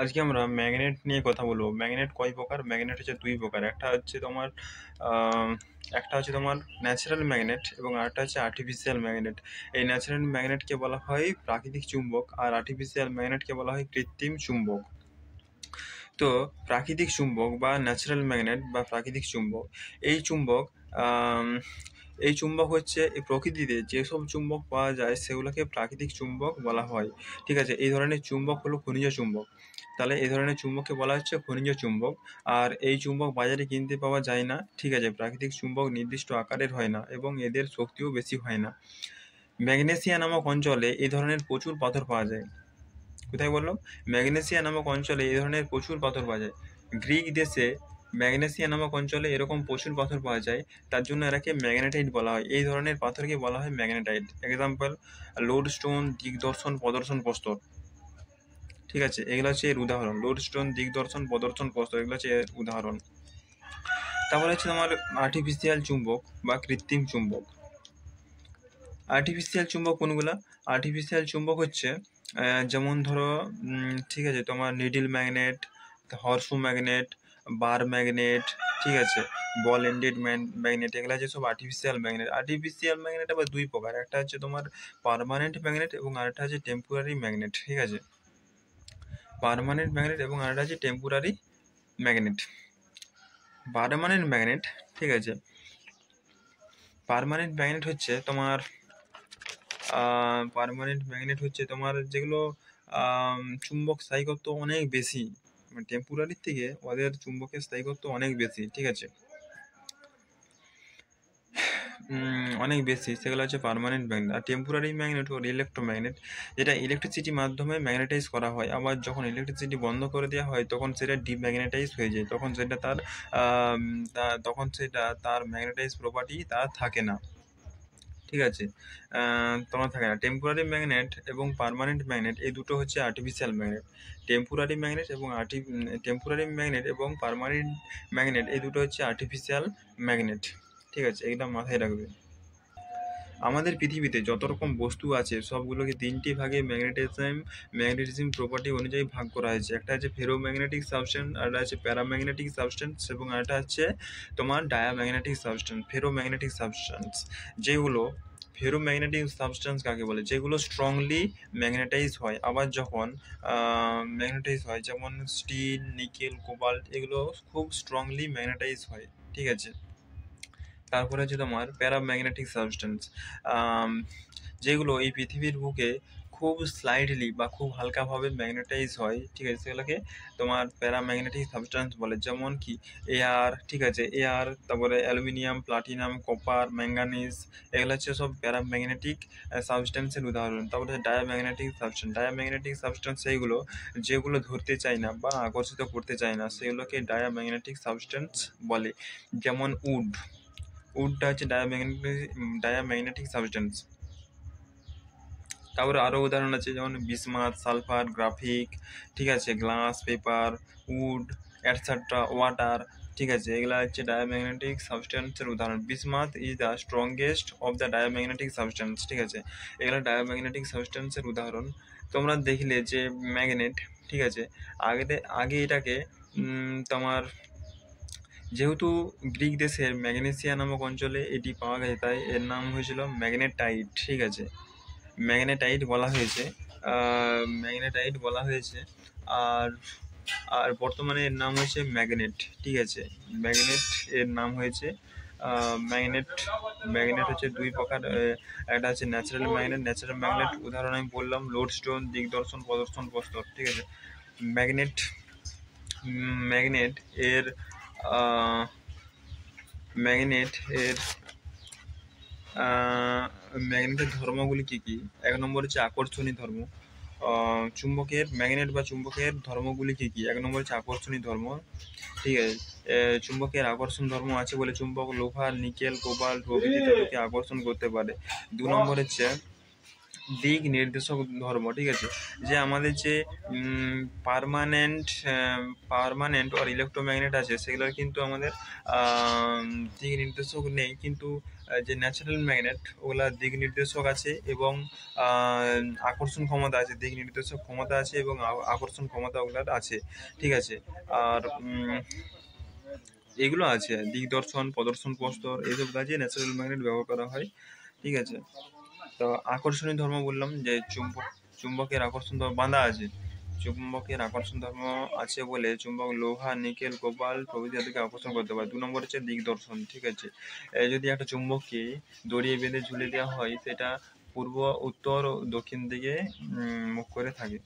আজকে আমরা ম্যাগনেট নিয়ে কথা বলবো। ম্যাগনেট কয় প্রকার? ম্যাগনেট হচ্ছে দুই প্রকার। আহ, একটা হচ্ছে তোমার ন্যাচারাল ম্যাগনেট এবং আরেকটা হচ্ছে আর্টিফিশিয়াল ম্যাগনেট। এই ন্যাচারাল ম্যাগনেটকে বলা হয় প্রাকৃতিক চুম্বক, আর আর্টিফিশিয়াল ম্যাগনেটকে বলা হয় কৃত্রিম চুম্বক। তো প্রাকৃতিক চুম্বক বা ন্যাচারাল ম্যাগনেট বা প্রাকৃতিক চুম্বক, এই চুম্বক আম, এই চুম্বক হচ্ছে এই প্রকৃতিতে যেসব চুম্বক পাওয়া যায় সেগুলোকে প্রাকৃতিক চুম্বক বলা হয়। ঠিক আছে, এই ধরনের চুম্বক হলো খনিজ চুম্বক। তাহলে এই ধরনের চুম্বককে বলা হচ্ছে খনিজ চুম্বক। আর এই চুম্বক বাজারে কিনতে পাওয়া যায় না। ঠিক আছে, প্রাকৃতিক চুম্বক নির্দিষ্ট আকারের হয় না এবং এদের শক্তিও বেশি হয় না। ম্যাগনেসিয়া নামক অঞ্চলে এই ধরনের প্রচুর পাথর পাওয়া যায়। কোথায় বললাম? ম্যাগনেসিয়া নামক অঞ্চলে এই ধরনের প্রচুর পাথর পাওয়া যায়। গ্রিক দেশে ম্যাগনেসিয়া নামক অঞ্চলে এরকম প্রচুর পাথর পাওয়া যায়, তার জন্য এরাকে ম্যাগনেটাইট বলা হয়। এই ধরনের পাথরকে বলা হয় ম্যাগনেটাইট। এক্সাম্পল: লোডস্টোন, দিগদর্শন, প্রদর্শন প্রস্তর। ঠিক আছে, এগুলো হচ্ছে এর উদাহরণ। লোডস্টোন, দিগদর্শন, প্রদর্শন প্রস্তর, এগুলো হচ্ছে এর উদাহরণ। তারপরে হচ্ছে তোমার আর্টিফিশিয়াল চুম্বক বা কৃত্রিম চুম্বক। আর্টিফিশিয়াল চুম্বক কোনগুলা? আর্টিফিশিয়াল চুম্বক হচ্ছে যেমন ধরো, ঠিক আছে, তোমার needle magnet, horseshoe magnet, bar magnet, ঠিক আছে, বল এন্ডেড ম্যাগনেট, এগুলো হচ্ছে সব আর্টিফিশিয়াল ম্যাগনেট। আর্টিফিশিয়াল ম্যাগনেট আবার দুই প্রকার, একটা হচ্ছে তোমার পার্মানেন্ট ম্যাগনেট এবং আরেকটা হচ্ছে টেম্পোরারি ম্যাগনেট। ঠিক আছে, পার্মানেন্ট ম্যাগনেট এবং আরেকটা হচ্ছে টেম্পোরারি ম্যাগনেট। পার্মানেন্ট ম্যাগনেট, ঠিক আছে, পার্মানেন্ট ম্যাগনেট হচ্ছে তোমার যেগুলো চুম্বক স্থায়িত্ব অনেক বেশি। টেম্পোরারির থেকে ওদের চুম্বকের স্থায়িত্ব অনেক বেশি। ঠিক আছে, অনেক বেশি, সেগুলো হচ্ছে পার্মানেন্ট ম্যাগনেট। আর টেম্পোরারি ম্যাগনেট ও ইলেকট্রোম্যাগনেট, যেটা ইলেকট্রিসিটির মাধ্যমে ম্যাগনেটাইজ করা হয়, আবার যখন ইলেকট্রিসিটি বন্ধ করে দেওয়া হয় তখন সেটা ডিম্যাগনেটাইজ হয়ে যায়। তখন সেটা তার ম্যাগনেটাইজ প্রপার্টি তার থাকে না। ঠিক আছে, তোমার থাকে না। টেম্পোরারি ম্যাগনেট এবং পার্মানেন্ট ম্যাগনেট এই দুটো হচ্ছে আর্টিফিশিয়াল ম্যাগনেট। টেম্পোরারি ম্যাগনেট এবং পার্মানেন্ট ম্যাগনেট এই দুটো হচ্ছে আর্টিফিশিয়াল ম্যাগনেট। ঠিক আছে, এটা মাথায় রাখবে। আমাদের পৃথিবীতে যত রকম বস্তু আছে সবগুলোকে তিনটি ভাগে ম্যাগনেটিজম প্রপার্টি অনুযায়ী ভাগ করা হয়েছে। একটা হচ্ছে ফেরোম্যাগনেটিক সাবস্টেন্স, আরেকটা হচ্ছে প্যারাম্যাগনেটিক সাবস্টেন্স এবং আরেকটা হচ্ছে তোমার ডায়াম্যাগনেটিক সাবস্টেন্স। যেগুলো ফেরোম্যাগনেটিক সাবস্টেন্স কাকে বলে? যেগুলো স্ট্রংলি ম্যাগনেটাইজ হয়। আবার যখন ম্যাগনেটাইজ হয়, যেমন স্টিল, নিকেল, কোবাল্ট, এগুলো খুব স্ট্রংলি ম্যাগনেটাইজ হয়। ঠিক আছে, তারপরে হচ্ছে তোমার প্যারাম্যাগনেটিক সাবস্টেন্স, যেগুলো এই পৃথিবীর বুকে খুব স্লাইডলি বা খুব হালকাভাবে ম্যাগনেটাইজ হয়। ঠিক আছে, সেগুলোকে তোমার প্যারাম্যাগনেটিক সাবস্টেন্স বলে। যেমন কি এয়ার, ঠিক আছে, এয়ার, তারপরে অ্যালুমিনিয়াম, প্লাটিনাম, কপার, ম্যাঙ্গানিজ, এগুলো হচ্ছে সব প্যারাম্যাগনেটিক সাবস্টেন্সের উদাহরণ। তারপরে ডায়াম্যাগনেটিক সাবস্টেন্স সেইগুলো যেগুলো ধরতে চায় না বা আকর্ষিত করতে চায় না, সেগুলোকে ডায়াম্যাগনেটিক সাবস্টেন্স বলে। যেমন উডটা হচ্ছে ডায়াম্যাগনেটিক সাবস্টেন্স। তারপরে আরও উদাহরণ আছে, যেমন বিসমাথ, সালফার, গ্রাফিক, ঠিক আছে, glass, paper, wood, etcetera, water. ঠিক আছে, এগুলা হচ্ছে ডায়াম্যাগনেটিক সাবস্টেন্সের উদাহরণ। Bismuth is the strongest of the diamagnetic substance. ঠিক আছে, এগুলো ডায়াম্যাগনেটিক সাবস্টেন্সের উদাহরণ। তোমরা দেখলে যে ম্যাগনেট, ঠিক আছে, আগে এটাকে তোমার যেহেতু গ্রিক দেশের ম্যাগনেসিয়া নামক অঞ্চলে এটি পাওয়া গেছে, তাই এর নাম হয়েছিল ম্যাগনেটাইট। ঠিক আছে, ম্যাগনেটাইট বলা হয়েছে আর আর বর্তমানে এর নাম হয়েছে ম্যাগনেট। ঠিক আছে, ম্যাগনেট এর নাম হয়েছে ম্যাগনেট। ম্যাগনেট হচ্ছে দুই প্রকার। একটা হচ্ছে ন্যাচারাল ম্যাগনেট উদাহরণ আমি বললাম, লোডস্টোন, দিগদর্শন, প্রদর্শন প্রস্তর। ঠিক আছে, ম্যাগনেট ম্যাগনেট এর আহ, ম্যাগনেট এর ম্যাগনেটের ধর্মগুলি কি কি? এক নম্বর হচ্ছে আকর্ষণী ধর্ম। চুম্বকের ধর্মগুলি কি কি? এক নম্বর হচ্ছে আকর্ষণী ধর্ম। ঠিক আছে, চুম্বকের আকর্ষণ ধর্ম আছে বলে চুম্বক লোহা, নিকেল, কোবাল্ট প্রভৃতি ধাতুকে আকর্ষণ করতে পারে। দু নম্বর হচ্ছে দিক নির্দেশক ধর্ম। ঠিক আছে, যে আমাদের যে পার্মানেন্ট আর ইলেকট্রোম্যাগনেট আছে, সেগুলোর কিন্তু আমাদের দিক নির্দেশক নেই, কিন্তু যে ন্যাচারাল ম্যাগনেট ওগুলা দিক নির্দেশক আছে এবং আকর্ষণ ক্ষমতা আছে, দিক নির্দেশক ক্ষমতা আছে এবং আকর্ষণ ক্ষমতা ওগুলার আছে, ঠিক আছে। আর এগুলো আছে দিগদর্শন, প্রদর্শন, প্রস্তর, এইসব কাজে ন্যাচারাল ম্যাগনেট ব্যবহার করা হয়, ঠিক আছে। তো আকর্ষণীয় ধর্ম বললাম যে চুম্বকের আকর্ষণ ধর্ম বাঁধা আছে, চুম্বকের আকর্ষণ ধর্ম আছে বলে চুম্বক লোহা, নিকেল, কোবাল্ট প্রভৃতি তাদেরকে আকর্ষণ করতে পারে। 2 নম্বর হচ্ছে দিগদর্শন, ঠিক আছে। যদি একটা চুম্বককে দড়িয়ে বেঁধে ঝুলে দেওয়া হয়, সেটা পূর্ব, উত্তর ও দক্ষিণ দিকে মুখ করে থাকে।